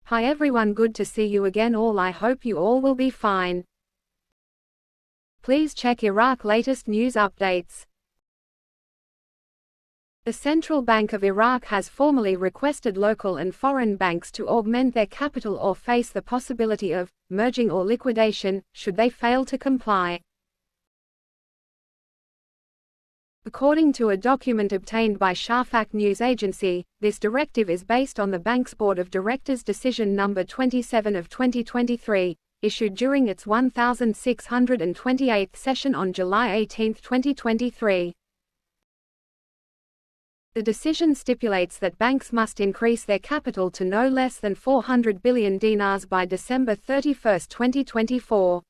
Hi everyone, good to see you again all. I hope you all will be fine. Please check Iraq latest news updates. The Central Bank of Iraq has formally requested local and foreign banks to augment their capital or face the possibility of merging or liquidation, should they fail to comply. According to a document obtained by Shafaq News Agency, this directive is based on the bank's Board of Directors Decision No. 27 of 2023, issued during its 1628th session on July 18, 2023. The decision stipulates that banks must increase their capital to no less than 400 billion dinars by December 31, 2024.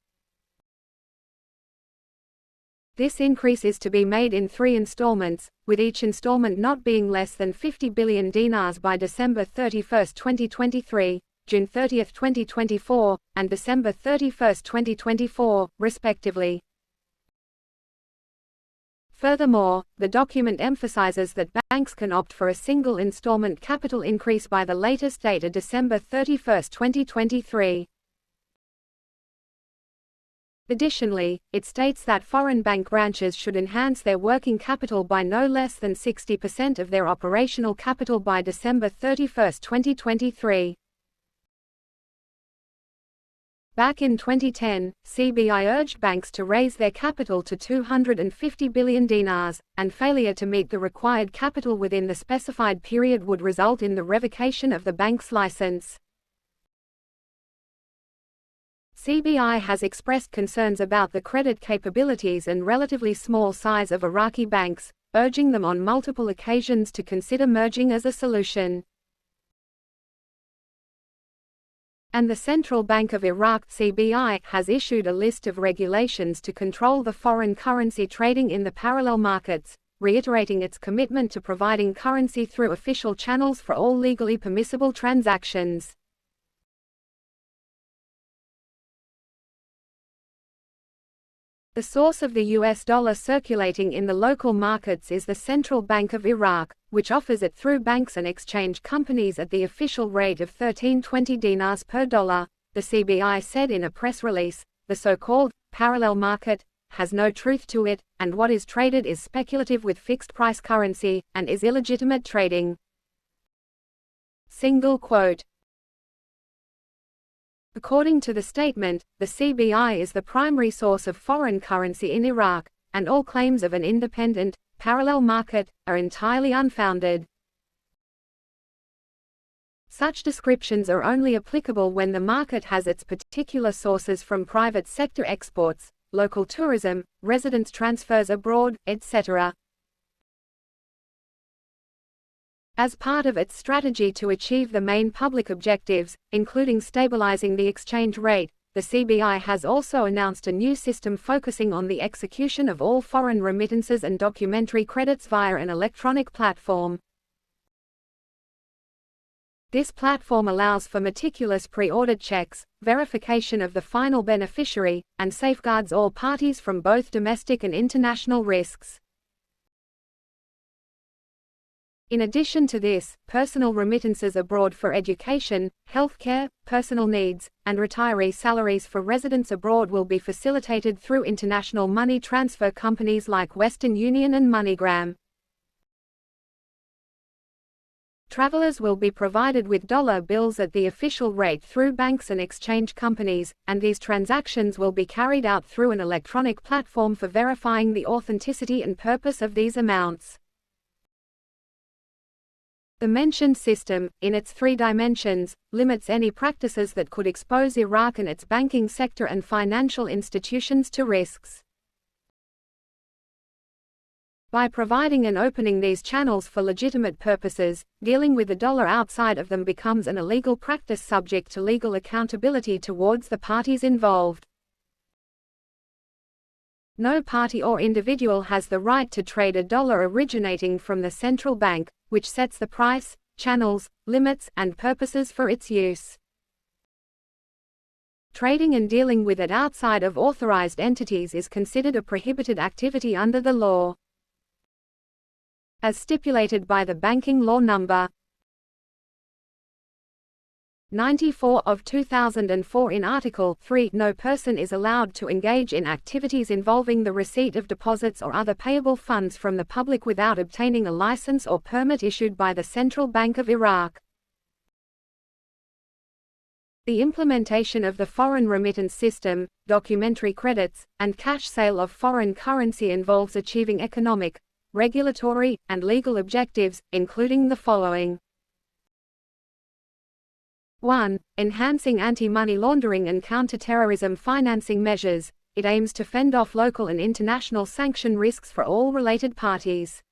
This increase is to be made in 3 installments, with each installment not being less than 50 billion dinars by December 31, 2023, June 30, 2024, and December 31, 2024, respectively. Furthermore, the document emphasizes that banks can opt for a single installment capital increase by the latest date of December 31, 2023. Additionally, it states that foreign bank branches should enhance their working capital by no less than 60% of their operational capital by December 31, 2023. Back in 2010, CBI urged banks to raise their capital to 250 billion dinars, and failure to meet the required capital within the specified period would result in the revocation of the bank's license. CBI has expressed concerns about the credit capabilities and relatively small size of Iraqi banks, urging them on multiple occasions to consider merging as a solution. And the Central Bank of Iraq (CBI) has issued a list of regulations to control the foreign currency trading in the parallel markets, reiterating its commitment to providing currency through official channels for all legally permissible transactions. The source of the US dollar circulating in the local markets is the Central Bank of Iraq, which offers it through banks and exchange companies at the official rate of 1320 dinars per dollar, the CBI said in a press release. The so-called parallel market has no truth to it, and what is traded is speculative with fixed price currency, and is illegitimate trading. Single quote. According to the statement, the CBI is the primary source of foreign currency in Iraq, and all claims of an independent, parallel market are entirely unfounded. Such descriptions are only applicable when the market has its particular sources from private sector exports, local tourism, residence transfers abroad, etc. As part of its strategy to achieve the main public objectives, including stabilizing the exchange rate, the CBI has also announced a new system focusing on the execution of all foreign remittances and documentary credits via an electronic platform. This platform allows for meticulous pre-audit checks, verification of the final beneficiary, and safeguards all parties from both domestic and international risks. In addition to this, personal remittances abroad for education, healthcare, personal needs, and retiree salaries for residents abroad will be facilitated through international money transfer companies like Western Union and MoneyGram. Travelers will be provided with dollar bills at the official rate through banks and exchange companies, and these transactions will be carried out through an electronic platform for verifying the authenticity and purpose of these amounts. The mentioned system, in its 3 dimensions, limits any practices that could expose Iraq and its banking sector and financial institutions to risks. By providing and opening these channels for legitimate purposes, dealing with the dollar outside of them becomes an illegal practice subject to legal accountability towards the parties involved. No party or individual has the right to trade a dollar originating from the central bank, which sets the price, channels, limits, and purposes for its use. Trading and dealing with it outside of authorized entities is considered a prohibited activity under the law, as stipulated by the Banking Law No. 94 of 2004. In Article 3, no person is allowed to engage in activities involving the receipt of deposits or other payable funds from the public without obtaining a license or permit issued by the Central Bank of Iraq. The implementation of the foreign remittance system, documentary credits, and cash sale of foreign currency involves achieving economic, regulatory, and legal objectives, including the following. 1. Enhancing anti-money laundering and counter-terrorism financing measures. It aims to fend off local and international sanction risks for all related parties.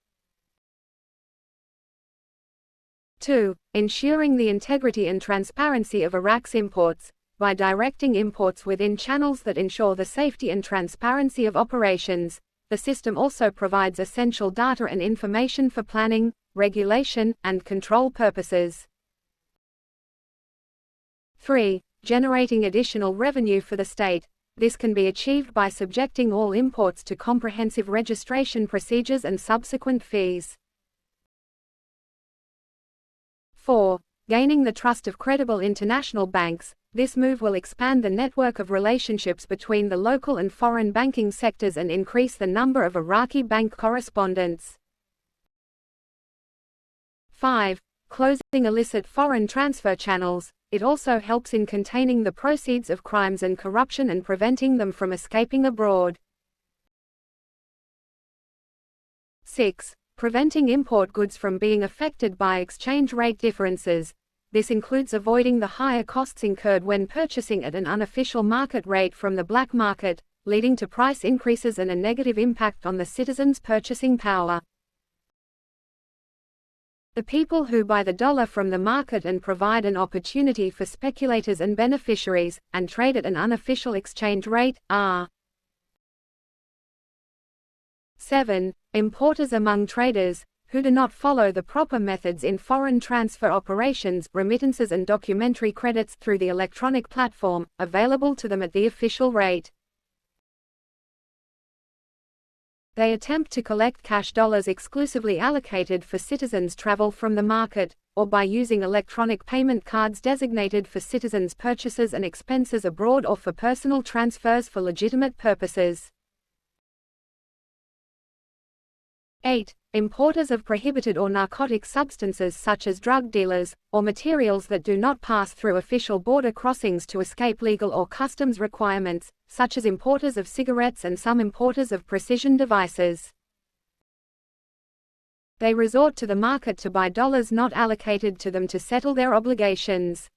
2. Ensuring the integrity and transparency of Iraq's imports, by directing imports within channels that ensure the safety and transparency of operations. The system also provides essential data and information for planning, regulation, and control purposes. 3. Generating additional revenue for the state. This can be achieved by subjecting all imports to comprehensive registration procedures and subsequent fees. 4. Gaining the trust of credible international banks. This move will expand the network of relationships between the local and foreign banking sectors and increase the number of Iraqi bank correspondents. 5. Closing illicit foreign transfer channels. It also helps in containing the proceeds of crimes and corruption and preventing them from escaping abroad. 6. Preventing import goods from being affected by exchange rate differences. This includes avoiding the higher costs incurred when purchasing at an unofficial market rate from the black market, leading to price increases and a negative impact on the citizens' purchasing power. The people who buy the dollar from the market and provide an opportunity for speculators and beneficiaries, and trade at an unofficial exchange rate, are 7. Importers among traders, who do not follow the proper methods in foreign transfer operations, remittances and documentary credits through the electronic platform, available to them at the official rate. They attempt to collect cash dollars exclusively allocated for citizens' travel from the market, or by using electronic payment cards designated for citizens' purchases and expenses abroad or for personal transfers for legitimate purposes. 8. Importers of prohibited or narcotic substances such as drug dealers, or materials that do not pass through official border crossings to escape legal or customs requirements, such as importers of cigarettes and some importers of precision devices. They resort to the market to buy dollars not allocated to them to settle their obligations.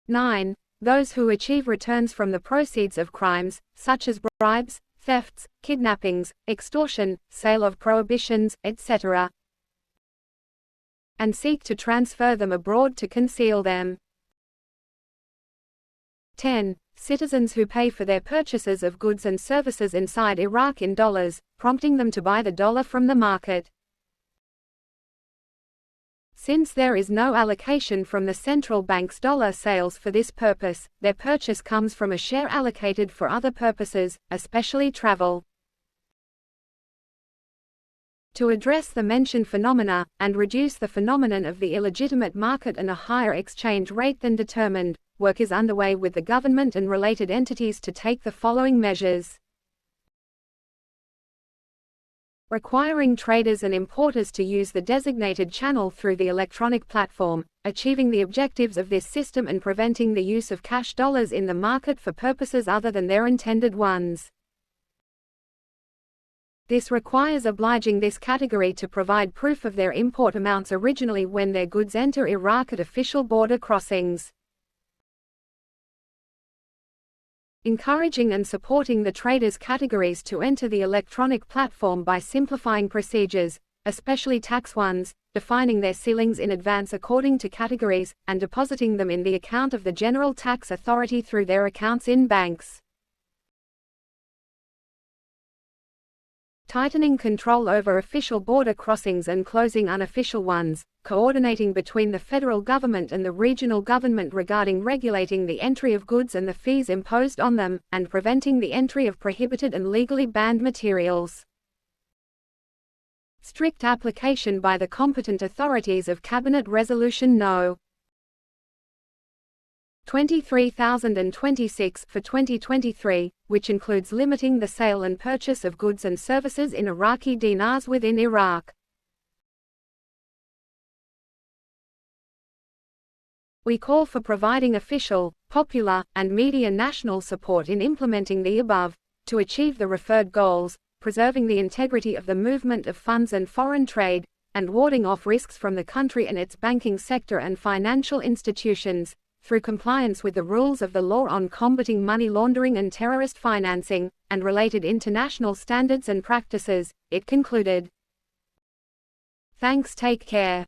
9. Those who achieve returns from the proceeds of crimes, such as bribes, thefts, kidnappings, extortion, sale of prohibitions, etc., and seek to transfer them abroad to conceal them. 10. Citizens who pay for their purchases of goods and services inside Iraq in dollars, prompting them to buy the dollar from the market. Since there is no allocation from the central bank's dollar sales for this purpose, their purchase comes from a share allocated for other purposes, especially travel. To address the mentioned phenomena, and reduce the phenomenon of the illegitimate market and a higher exchange rate than determined, work is underway with the government and related entities to take the following measures. Requiring traders and importers to use the designated channel through the electronic platform, achieving the objectives of this system and preventing the use of cash dollars in the market for purposes other than their intended ones. This requires obliging this category to provide proof of their import amounts originally when their goods enter Iraq at official border crossings. Encouraging and supporting the traders' categories to enter the electronic platform by simplifying procedures, especially tax ones, defining their ceilings in advance according to categories, and depositing them in the account of the General Tax Authority through their accounts in banks. Tightening control over official border crossings and closing unofficial ones, coordinating between the federal government and the regional government regarding regulating the entry of goods and the fees imposed on them, and preventing the entry of prohibited and legally banned materials. Strict application by the competent authorities of Cabinet Resolution No. 23,026 for 2023, which includes limiting the sale and purchase of goods and services in Iraqi dinars within Iraq. We call for providing official, popular, and media national support in implementing the above, to achieve the referred goals, preserving the integrity of the movement of funds and foreign trade, and warding off risks from the country and its banking sector and financial institutions, through compliance with the rules of the law on combating money laundering and terrorist financing, and related international standards and practices, it concluded. Thanks, take care.